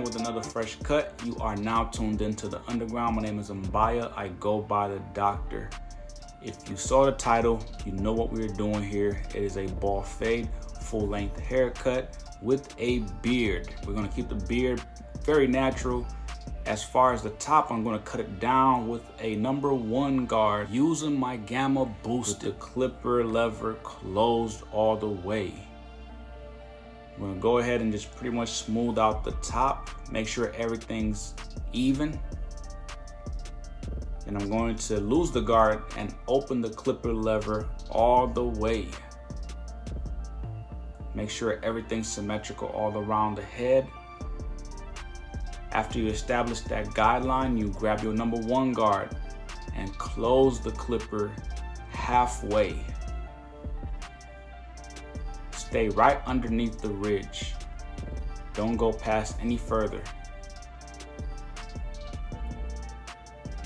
again with another fresh cut. You are now tuned into the underground. My name is Mbaya. I go by the doctor. If you saw the title, you know what we're doing here. It is a bald fade, full length haircut with a beard. We're gonna keep the beard very natural. As far as the top, I'm gonna cut it down with a #1 guard using my Gamma boost, the clipper lever closed all the way. I'm gonna go ahead and just pretty much smooth out the top, make sure everything's even. And I'm going to lose the guard and open the clipper lever all the way. Make sure everything's symmetrical all around the head. After you establish that guideline, you grab your #1 guard and close the clipper halfway. Stay right underneath the ridge. Don't go past any further.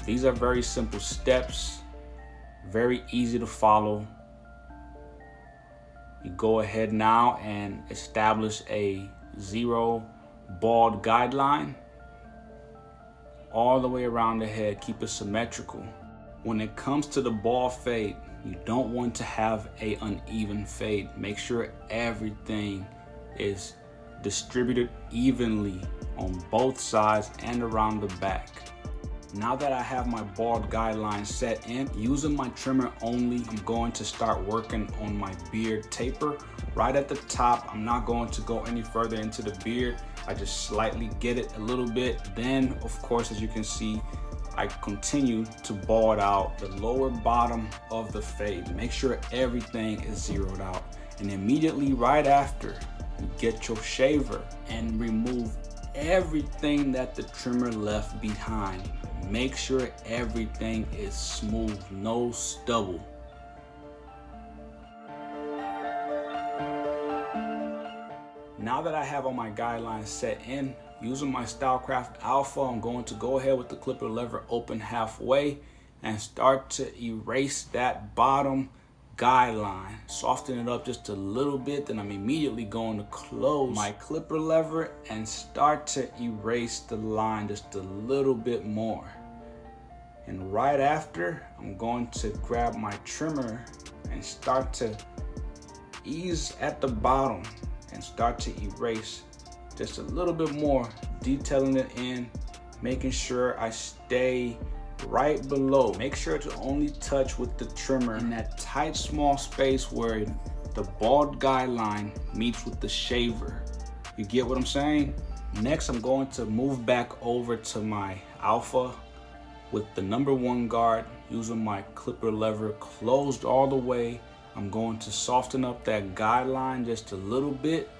These are very simple steps, very easy to follow. You go ahead now and establish a 0 bald guideline all the way around the head. Keep it symmetrical. When it comes to the bald fade, you don't want to have an uneven fade. Make sure everything is distributed evenly on both sides and around the back. Now that I have my bald guideline set in, using my trimmer only, I'm going to start working on my beard taper. Right at the top, I'm not going to go any further into the beard. I just slightly get it a little bit. Then, of course, as you can see, I continue to bald out the lower bottom of the fade. Make sure everything is zeroed out. And immediately right after, you get your shaver and remove everything that the trimmer left behind. Make sure everything is smooth, no stubble. Now that I have all my guidelines set in, using my Stylecraft Alpha, I'm going to go ahead with the clipper lever open halfway and start to erase that bottom guideline. Soften it up just a little bit, then I'm immediately going to close my clipper lever and start to erase the line just a little bit more. And right after, I'm going to grab my trimmer and start to ease at the bottom and start to erase just a little bit more, detailing it in, making sure I stay right below. Make sure to only touch with the trimmer in that tight small space where the bald guideline meets with the shaver. You get what I'm saying? Next, I'm going to move back over to my Alpha with the #1 guard, using my clipper lever closed all the way. I'm going to soften up that guideline just a little bit,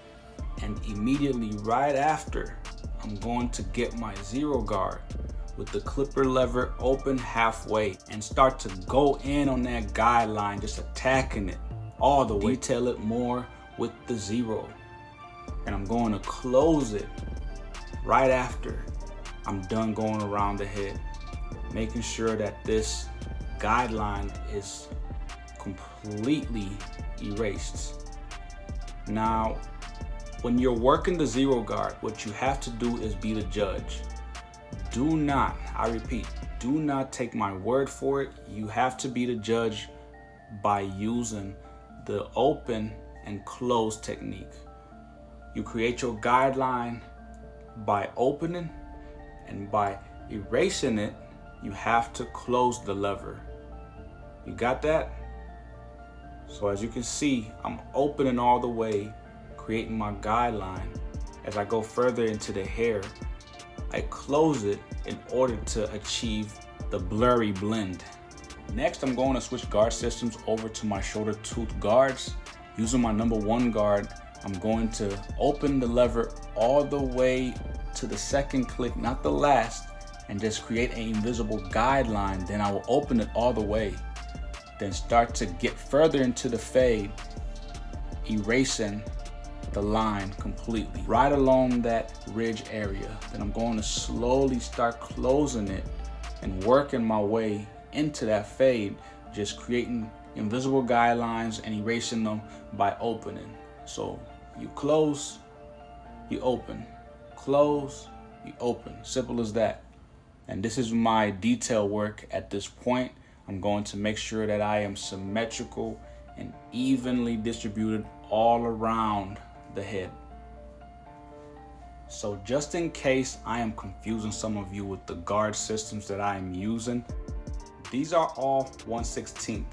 and immediately right after, I'm going to get my 0 guard with the clipper lever open halfway and start to go in on that guideline, just attacking it all the way. Detail it more with the 0. And I'm going to close it right after I'm done going around the head, making sure that this guideline is completely erased. Now, when you're working the 0 guard, what you have to do is be the judge. Do not, I repeat, do not take my word for it. You have to be the judge by using the open and close technique. You create your guideline by opening, and by erasing it, you have to close the lever. You got that? So as you can see, I'm opening all the way, creating my guideline. As I go further into the hair, I close it in order to achieve the blurry blend. Next, I'm going to switch guard systems over to my shoulder tooth guards. Using my #1 guard, I'm going to open the lever all the way to the second click, not the last, and just create an invisible guideline. Then I will open it all the way, then start to get further into the fade, erasing the line completely right along that ridge area. Then I'm going to slowly start closing it and working my way into that fade, just creating invisible guidelines and erasing them by opening. So you close, you open, close, you open. Simple as that. And this is my detail work at this point. I'm going to make sure that I am symmetrical and evenly distributed all around the head. So just in case I am confusing some of you with the guard systems that I am using, these are all 1/16.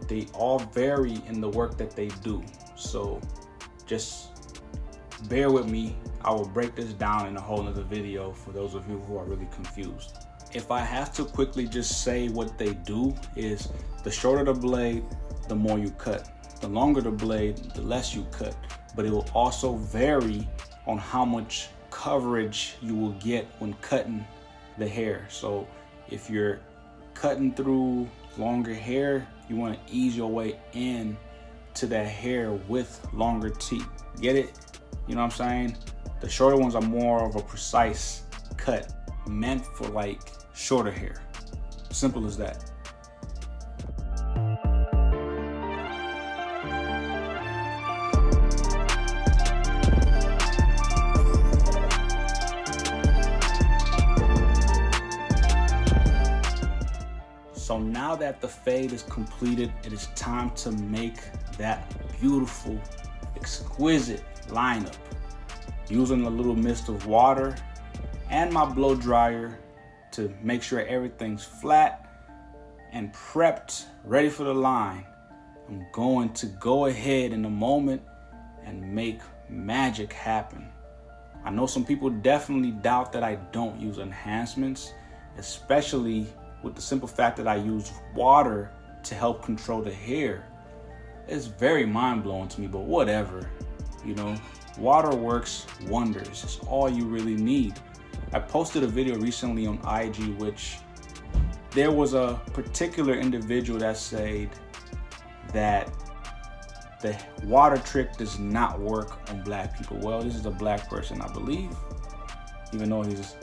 They all vary in the work that they do. So just bear with me. I will break this down in a whole nother video for those of you who are really confused. If I have to quickly just say what they do is, the shorter the blade, the more you cut. The longer the blade, the less you cut. But it will also vary on how much coverage you will get when cutting the hair. So if you're cutting through longer hair, you want to ease your way in to that hair with longer teeth. Get it? You know what I'm saying? The shorter ones are more of a precise cut, meant for like shorter hair. Simple as that. So now that the fade is completed, it is time to make that beautiful, exquisite lineup. Using a little mist of water and my blow dryer to make sure everything's flat and prepped, ready for the line. I'm going to go ahead in a moment and make magic happen. I know some people definitely doubt that I don't use enhancements, especially with the simple fact that I use water to help control the hair. It's very mind-blowing to me, but whatever, you know, water works wonders. It's all you really need. I posted a video recently on IG, which there was a particular individual that said that the water trick does not work on black people. Well, this is a black person, I believe, even though he's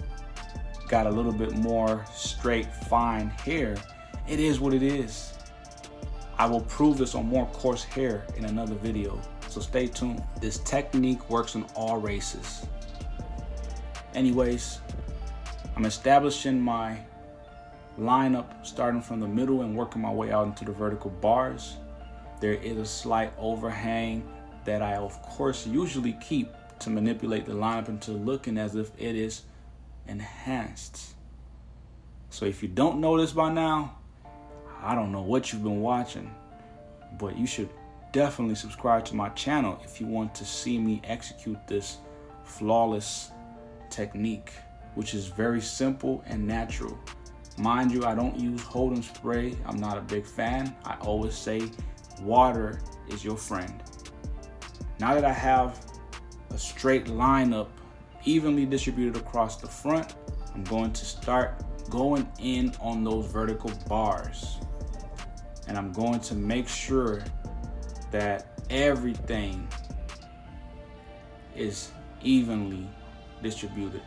got a little bit more straight, fine hair. It is what it is. I will prove this on more coarse hair in another video, so stay tuned. This technique works on all races. Anyways, I'm establishing my lineup starting from the middle and working my way out into the vertical bars. There is a slight overhang that I of course usually keep to manipulate the lineup into looking as if it is enhanced. So if you don't know this by now, I don't know what you've been watching, but you should definitely subscribe to my channel if you want to see me execute this flawless technique, which is very simple and natural. Mind you, I don't use hold and spray. I'm not a big fan. I always say water is your friend. Now that I have a straight lineup evenly distributed across the front, I'm going to start going in on those vertical bars. And I'm going to make sure that everything is evenly distributed.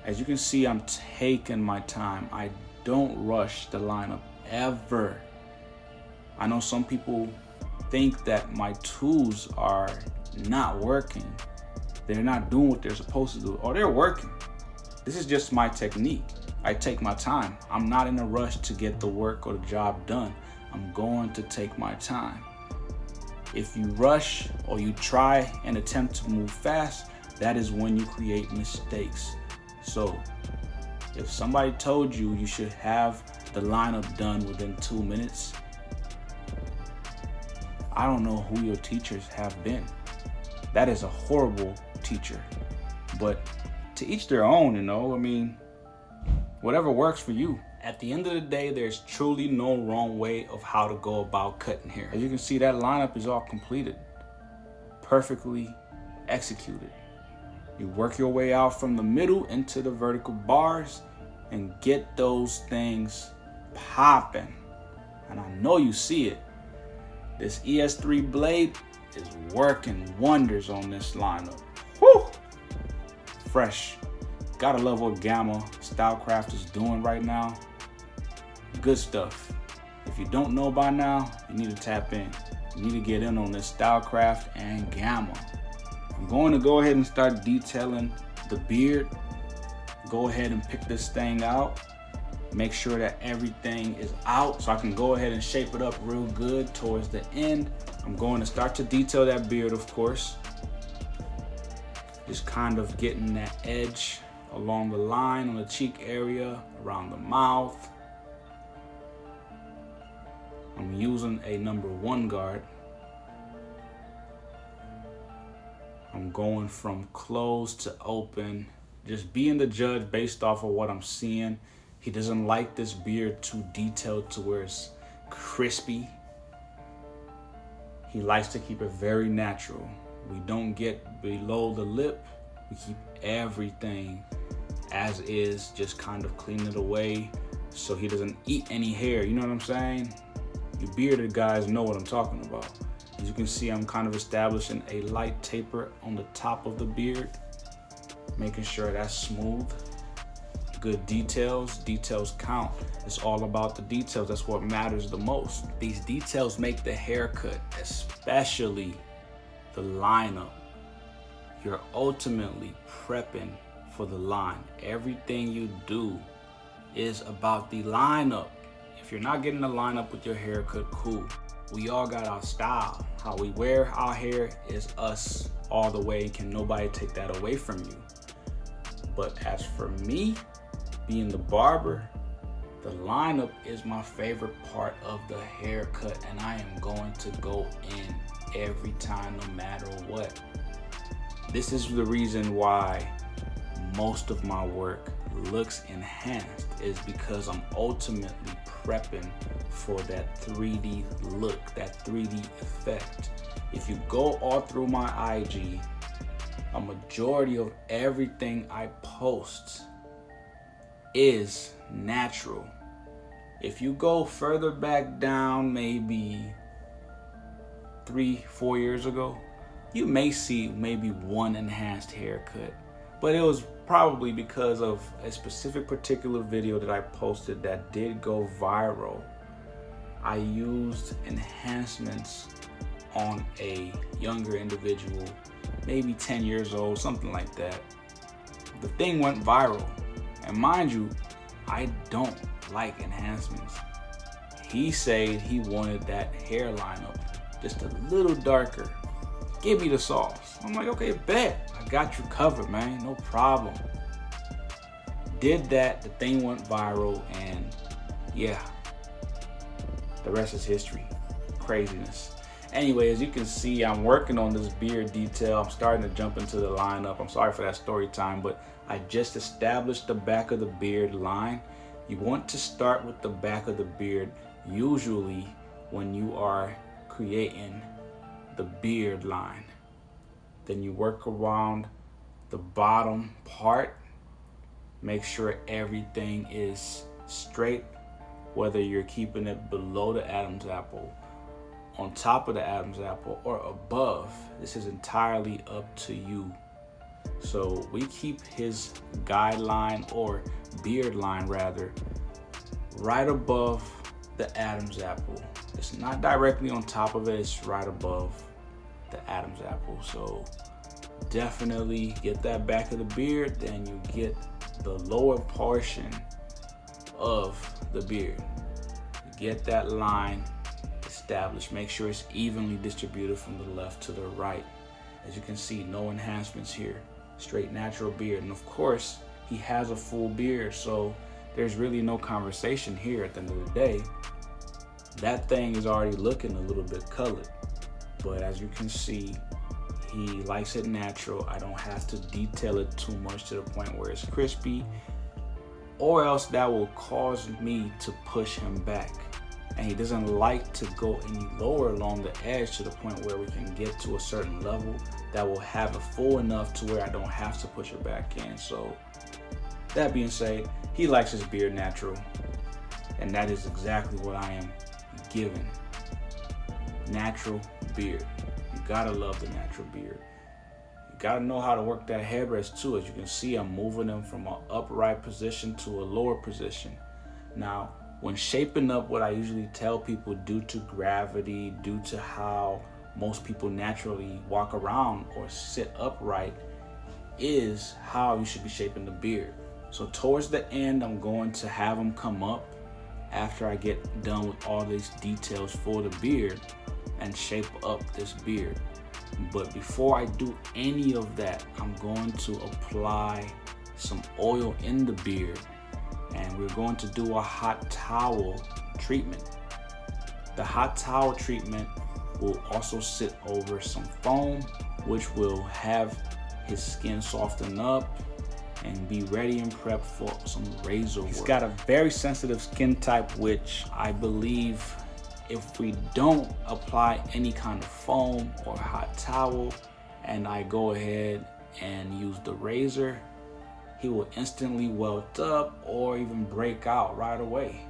As you can see, I'm taking my time. I don't rush the lineup ever. I know some people think that my tools are not working. They're not doing what they're supposed to do, or they're working. This is just my technique. I take my time. I'm not in a rush to get the work or the job done. I'm going to take my time. If you rush or you try and attempt to move fast, that is when you create mistakes. So if somebody told you you should have the lineup done within 2 minutes, I don't know who your teachers have been. That is a horrible teacher. But to each their own, you know, I mean, whatever works for you. At the end of the day, there's truly no wrong way of how to go about cutting hair. As you can see, that lineup is all completed, perfectly executed. You work your way out from the middle into the vertical bars and get those things popping. And I know you see it. This ES3 blade is working wonders on this lineup. Whew! Fresh. Gotta love what Gamma Stylecraft is doing right now. Good stuff. If you don't know by now, you need to tap in. You need to get in on this Stylecraft and Gamma. I'm going to go ahead and start detailing the beard go ahead and pick this thing out. Make sure that everything is out so I can go ahead and shape it up real good towards the end. I'm going to start to detail that beard, of course. Just kind of getting that edge along the line on the cheek area, around the mouth. I'm using a number 1 guard. I'm going from closed to open, just being the judge based off of what I'm seeing. He doesn't like this beard too detailed to where it's crispy. He likes to keep it very natural. We don't get below the lip. We keep everything as is, just kind of clean it away so he doesn't eat any hair. You know what I'm saying? You bearded guys know what I'm talking about. As you can see, I'm kind of establishing a light taper on the top of the beard, making sure that's smooth. Good details. Details count. It's all about the details. That's what matters the most. These details make the haircut, especially the lineup. You're ultimately prepping for the line. Everything you do is about the lineup. If you're not getting the lineup with your haircut, cool. We all got our style. How we wear our hair is us all the way. Can nobody take that away from you. But as for me, being the barber, the lineup is my favorite part of the haircut, and I am going to go in every time, no matter what. This is the reason why most of my work looks enhanced, is because I'm ultimately prepping for that 3D look, that 3D effect. If you go all through my IG, a majority of everything I post is natural. If you go further back down, maybe 3-4 years ago, you may see maybe one enhanced haircut, but it was probably because of a specific particular video that I posted that did go viral. I used enhancements on a younger individual, maybe 10 years old, something like that. The thing went viral. And mind you, I don't like enhancements. He said he wanted that hairline up just a little darker. Give me the sauce. I'm like, okay, bet. I got you covered, man. No problem. Did that, the thing went viral, and yeah, the rest is history. Craziness. Anyway, as you can see, I'm working on this beard detail. I'm starting to jump into the lineup. I'm sorry for that story time, but I just established the back of the beard line. You want to start with the back of the beard usually when you are creating the beard line. Then you work around the bottom part. Make sure everything is straight, whether you're keeping it below the Adam's apple, on top of the Adam's apple, or above. This is entirely up to you. So we keep his guideline, or beard line rather, right above the Adam's apple. It's not directly on top of it, it's right above the Adam's apple. So definitely get that back of the beard, then you get the lower portion of the beard. Get that line established. Make sure it's evenly distributed from the left to the right. As you can see, no enhancements here. Straight natural beard. And of course, he has a full beard, so there's really no conversation here at the end of the day. That thing is already looking a little bit colored. But as you can see, he likes it natural. I don't have to detail it too much to the point where it's crispy, or else that will cause me to push him back. And he doesn't like to go any lower along the edge to the point where we can get to a certain level that will have it full enough to where I don't have to push it back in. So that being said, he likes his beard natural, and that is exactly what I am giving. Natural beard. You gotta love the natural beard. You gotta know how to work that headrest too. As you can see, I'm moving them from an upright position to a lower position. Now, when shaping up, what I usually tell people, due to gravity, due to how most people naturally walk around or sit upright, is how you should be shaping the beard. So towards the end, I'm going to have them come up after I get done with all these details for the beard and shape up this beard. But before I do any of that, I'm going to apply some oil in the beard, and we're going to do a hot towel treatment. The hot towel treatment will also sit over some foam, which will have his skin soften up and be ready and prepped for some razor work. He's got a very sensitive skin type, which I believe if we don't apply any kind of foam or hot towel and I go ahead and use the razor, he will instantly welt up or even break out right away.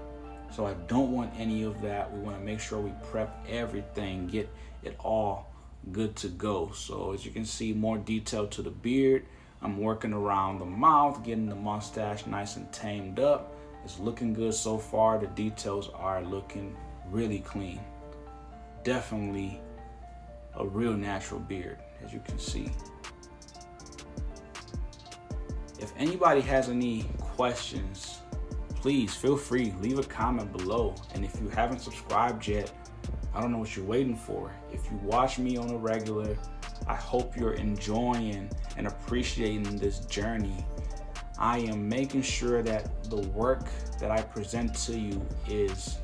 So I don't want any of that. We want to make sure we prep everything, get it all good to go. So as you can see, more detail to the beard. I'm working around the mouth, getting the mustache nice and tamed up. It's looking good so far. The details are looking really clean. Definitely a real natural beard, as you can see. If anybody has any questions, please feel free, leave a comment below. And if you haven't subscribed yet, I don't know what you're waiting for. If you watch me on a regular, I hope you're enjoying and appreciating this journey. I am making sure that the work that I present to you is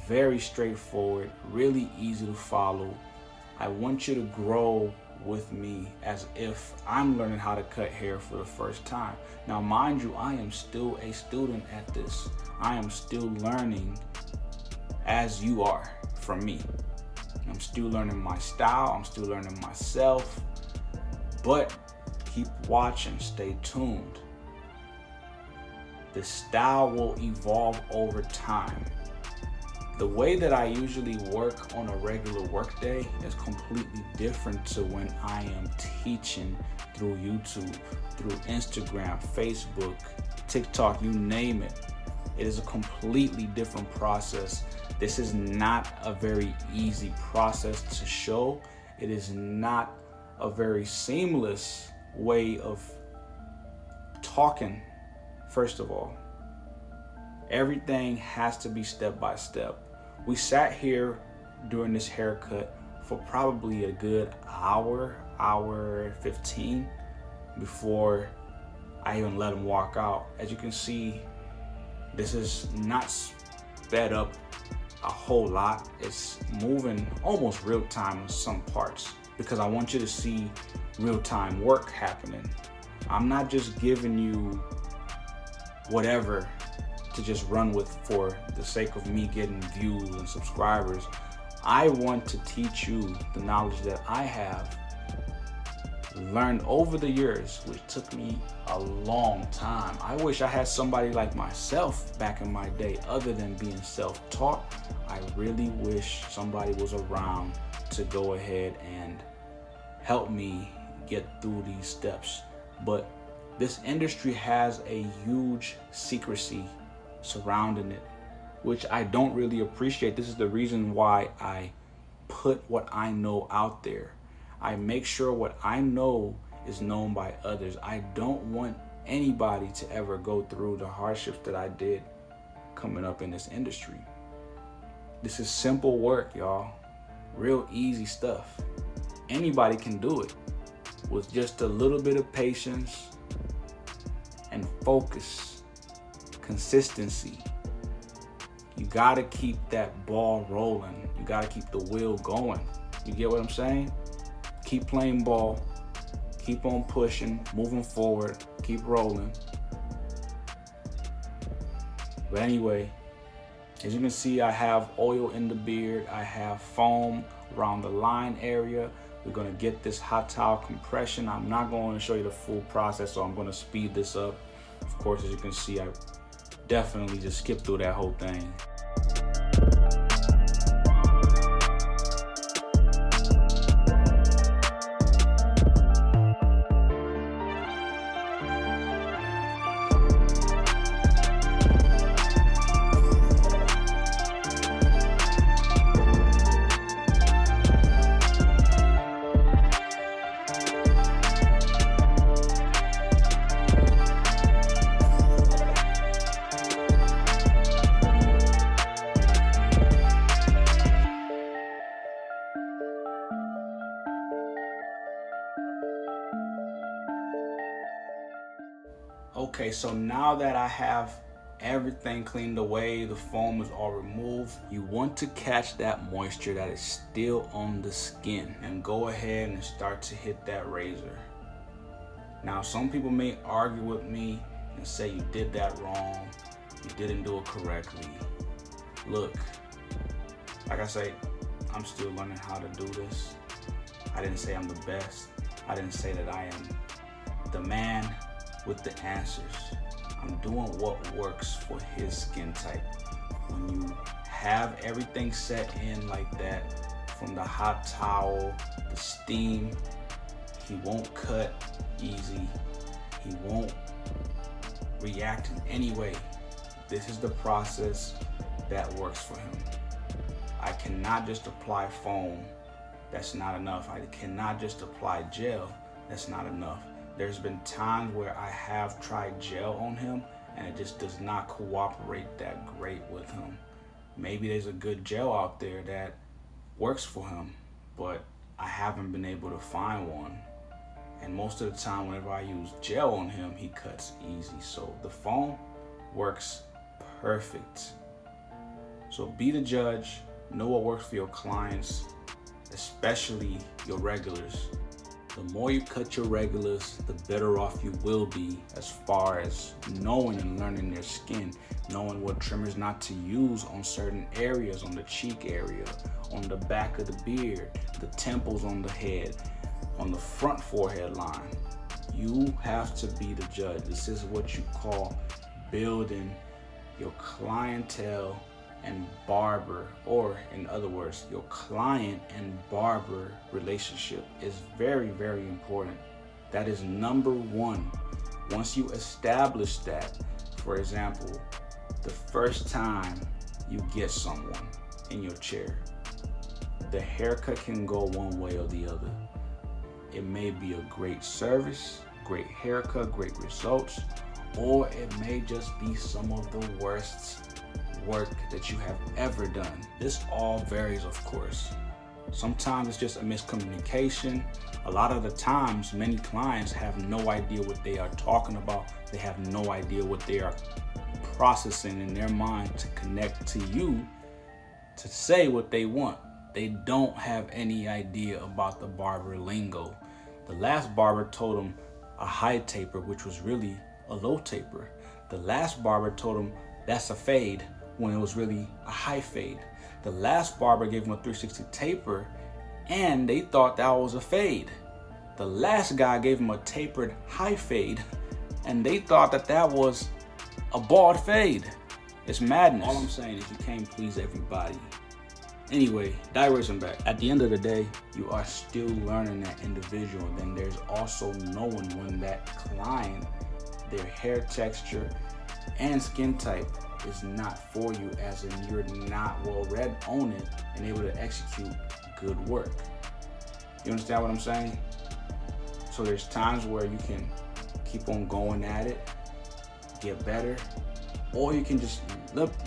very straightforward, really easy to follow. I want you to grow with me as if I'm learning how to cut hair for the first time. Now, mind you, I am still a student at this. I am still learning as you are from me. I'm still learning my style, I'm still learning myself, but keep watching, stay tuned. The style will evolve over time. The way that I usually work on a regular work day is completely different to when I am teaching through YouTube, through Instagram, Facebook, TikTok, you name it. It is a completely different process. This is not a very easy process to show. It is not a very seamless way of talking, first of all. Everything has to be step by step. We sat here during this haircut for probably a good hour 15 before I even let him walk out. As you can see, this is not sped up a whole lot. It's moving almost real time in some parts because I want you to see real time work happening. I'm not just giving you whatever to just run with for the sake of me getting views and subscribers. I want to teach you the knowledge that I have learned over the years, which took me a long time. I wish I had somebody like myself back in my day, other than being self-taught. I really wish somebody was around to go ahead and help me get through these steps. But this industry has a huge secrecy surrounding it, which I don't really appreciate. This is the reason why I put what I know out there. I make sure what I know is known by others. I don't want anybody to ever go through the hardships that I did coming up in this industry. This is simple work, y'all. Real easy stuff. Anybody can do it with just a little bit of patience and focus, consistency. You gotta keep that ball rolling. You gotta keep the wheel going. You get what I'm saying? Keep playing ball, keep on pushing, moving forward, keep rolling. But anyway, as you can see, I have oil in the beard. I have foam around the line area. We're gonna get this hot towel compression. I'm not going to show you the full process, so I'm gonna speed this up. Of course, as you can see, I definitely just skipped through that whole thing. Okay, so now that I have everything cleaned away, the foam is all removed, you want to catch that moisture that is still on the skin and go ahead and start to hit that razor. Now, some people may argue with me and say you did that wrong, you didn't do it correctly. Look, like I say, I'm still learning how to do this. I didn't say I'm the best. I didn't say that I am the man with the answers. I'm doing what works for his skin type. When you have everything set in like that, from the hot towel, the steam, he won't cut easy. He won't react in any way. This is the process that works for him. I cannot just apply foam. That's not enough. I cannot just apply gel. That's not enough. There's been times where I have tried gel on him and it just does not cooperate that great with him. Maybe there's a good gel out there that works for him, but I haven't been able to find one. And most of the time, whenever I use gel on him, he cuts easy. So the foam works perfect. So be the judge, know what works for your clients, especially your regulars. The more you cut your regulars, the better off you will be as far as knowing and learning their skin, knowing what trimmers not to use on certain areas, on the cheek area, on the back of the beard, the temples on the head, on the front forehead line. You have to be the judge. This is what you call building your clientele and barber, or in other words, your client and barber relationship is very, very important. That is number one. Once you establish that, for example, the first time you get someone in your chair, the haircut can go one way or the other. It may be a great service, great haircut, great results, or it may just be some of the worst work that you have ever done. This all varies, of course. Sometimes it's just a miscommunication. A lot of the times, many clients have no idea what they are talking about. They have no idea what they are processing in their mind to connect to you to say what they want. They don't have any idea about the barber lingo. The last barber told them a high taper, which was really a low taper. The last barber told them that's a fade, when it was really a high fade. The last barber gave him a 360 taper and they thought that was a fade. The last guy gave him a tapered high fade and they thought that that was a bald fade. It's madness. All I'm saying is you can't please everybody. Anyway, digressing back. At the end of the day, you are still learning that individual. Then there's also knowing when that client, their hair texture and skin type is not for you, as in you're not well read on it and able to execute good work. You understand what I'm saying? So there's times where you can keep on going at it, get better, or you can just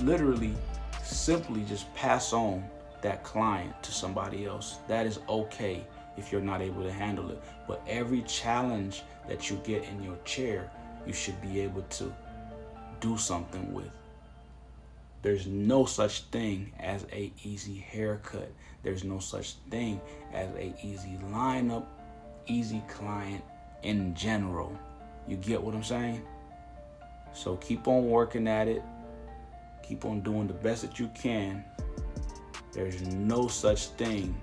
literally simply just pass on that client to somebody else. That is okay if you're not able to handle it. But every challenge that you get in your chair, you should be able to do something with. There's no such thing as a easy haircut. There's no such thing as a easy lineup, easy client in general. You get what I'm saying? So keep on working at it. Keep on doing the best that you can. There's no such thing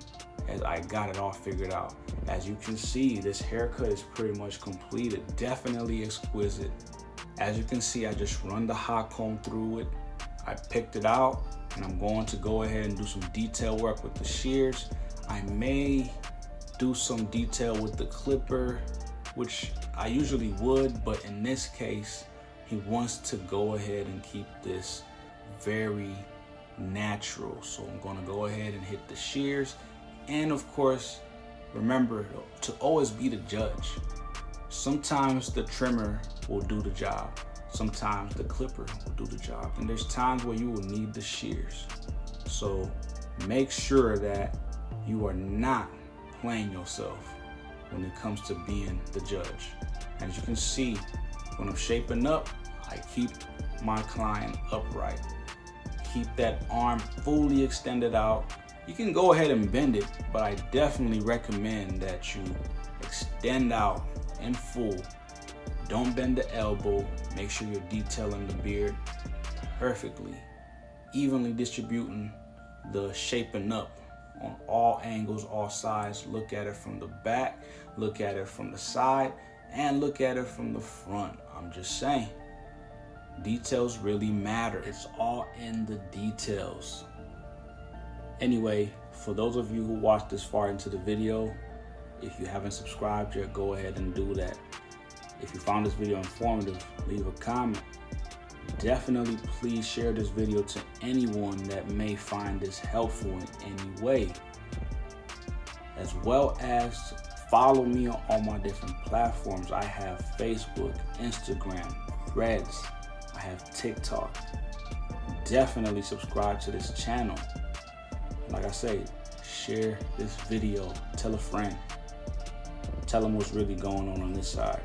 as I got it all figured out. As you can see, this haircut is pretty much completed. Definitely exquisite. As you can see, I just run the hot comb through it. I picked it out and I'm going to go ahead and do some detail work with the shears. I may do some detail with the clipper, which I usually would, but in this case, he wants to go ahead and keep this very natural. So I'm gonna go ahead and hit the shears. And of course, remember to always be the judge. Sometimes the trimmer will do the job. Sometimes the clipper will do the job. And there's times where you will need the shears. So make sure that you are not playing yourself when it comes to being the judge. As you can see, When I'm shaping up, I keep my client upright. Keep that arm fully extended out. You can go ahead and bend it, but I definitely recommend that you extend out in full. Don't bend the elbow. Make sure you're detailing the beard perfectly, evenly distributing the shaping up on all angles, all sides. Look at it from the back, look at it from the side, and look at it from the front. I'm just saying, details really matter. It's all in the details. Anyway, for those of you who watched this far into the video, if you haven't subscribed yet, go ahead and do that. If you found this video informative, leave a comment. Definitely please share this video to anyone that may find this helpful in any way. As well as follow me on all my different platforms. I have Facebook, Instagram, Threads, I have TikTok. Definitely subscribe to this channel. Like I say, share this video, tell a friend, tell them what's really going on this side.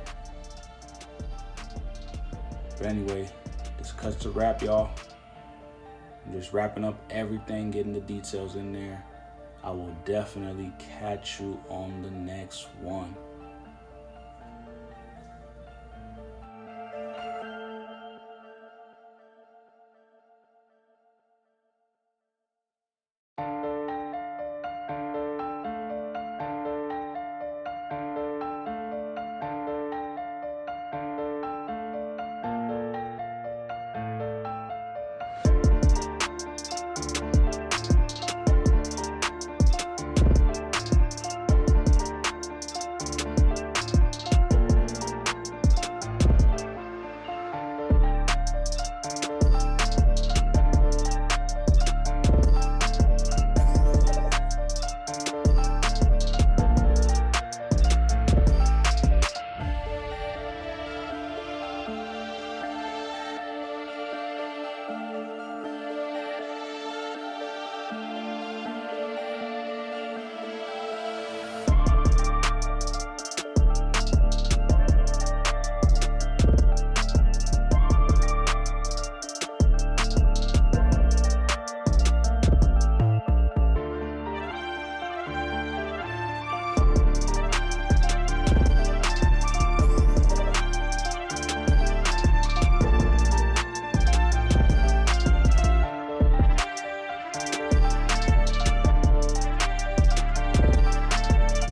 But anyway, this cuts to wrap, y'all. I'm just wrapping up everything, getting the details in there. I will definitely catch you on the next one.